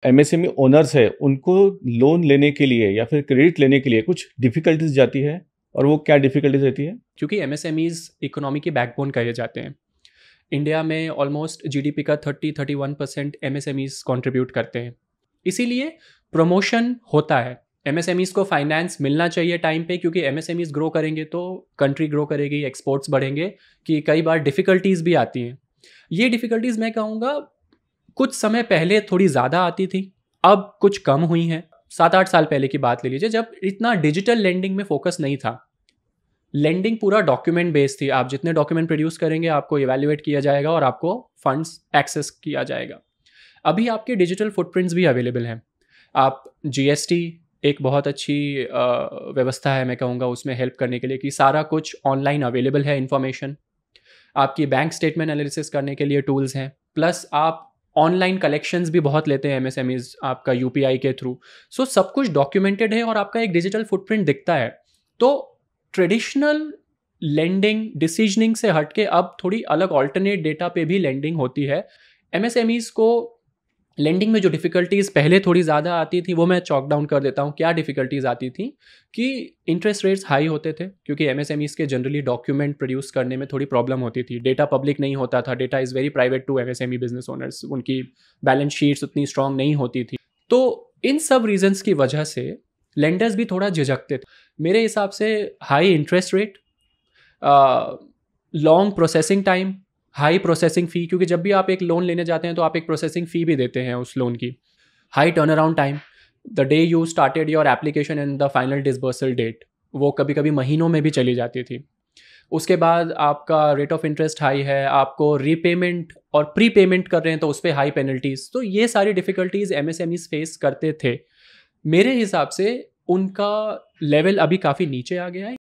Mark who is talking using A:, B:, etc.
A: MSME owners है उनको loan लेने के लिए या फिर क्रेडिट लेने के लिए कुछ डिफिकल्टीज जाती है, और वो क्या डिफिकल्टीज रहती है?
B: क्योंकि एमएसएमईज इकोनॉमी के बैकबोन कहे जाते हैं। इंडिया में ऑलमोस्ट जीडीपी का 30-31% एमएसएमईज कंट्रीब्यूट करते हैं। इसीलिए प्रमोशन होता है, एमएसएमईज को फाइनेंस मिलना चाहिए टाइम पे, क्योंकि एमएसएमईज ग्रो करेंगे तो कंट्री ग्रो करेगी, एक्सपोर्ट्स बढ़ेंगे। कि कई बार डिफ़िकल्टीज़ भी आती हैं। ये डिफ़िकल्टीज़ मैं कहूँगा कुछ समय पहले थोड़ी ज़्यादा आती थी, अब कुछ कम हुई हैं। 7-8 साल पहले की बात ले लीजिए, जब इतना डिजिटल लेंडिंग में फोकस नहीं था। लेंडिंग पूरा डॉक्यूमेंट बेस्ड थी, आप जितने डॉक्यूमेंट प्रोड्यूस करेंगे आपको इवैल्यूएट किया जाएगा और आपको फंड्स एक्सेस किया जाएगा। अभी आपके डिजिटल फुटप्रिंट्स भी अवेलेबल हैं। आप जीएसटी एक बहुत अच्छी व्यवस्था है, मैं कहूँगा उसमें हेल्प करने के लिए, कि सारा कुछ ऑनलाइन अवेलेबल है इन्फॉर्मेशन। आपकी बैंक स्टेटमेंट एनालिसिस करने के लिए टूल्स हैं, प्लस आप ऑनलाइन कलेक्शंस भी बहुत लेते हैं एमएसएमईज आपका यूपीआई के थ्रू। सो सब कुछ डॉक्यूमेंटेड है और आपका एक डिजिटल फुटप्रिंट दिखता है। तो ट्रेडिशनल लेंडिंग डिसीजनिंग से हटके अब थोड़ी अलग ऑल्टरनेट डेटा पे भी लेंडिंग होती है। एमएसएमईज को लेंडिंग में जो डिफ़िकल्टीज़ पहले थोड़ी ज़्यादा आती थी वो मैं चॉक डाउन कर देता हूँ। क्या डिफ़िकल्टीज़ आती थी कि इंटरेस्ट रेट्स हाई होते थे, क्योंकि एमएसएमईज के जनरली डॉक्यूमेंट प्रोड्यूस करने में थोड़ी प्रॉब्लम होती थी। डेटा पब्लिक नहीं होता था, data is very private to MSME business owners, उनकी बैलेंस शीट्स उतनी स्ट्रांग नहीं होती थी। तो इन सब रीजंस की वजह से लेंडर्स भी थोड़ा झिझकते थे। मेरे हिसाब से high interest rate, long processing time, high processing fee, क्योंकि जब भी आप एक लोन लेने जाते हैं तो आप एक प्रोसेसिंग फ़ी भी देते हैं उस लोन की। High turnaround time, the day you started your application and the final disbursal date, वो कभी कभी महीनों में भी चली जाती थी। उसके बाद आपका रेट ऑफ इंटरेस्ट हाई है, आपको रीपेमेंट और प्री पेमेंट कर रहे हैं तो उस पर हाई पेनल्टीज़। तो ये सारी डिफ़िकल्टीज़ एमएसएमईज फेस करते थे। मेरे हिसाब से उनका लेवल अभी काफ़ी नीचे आ गया है।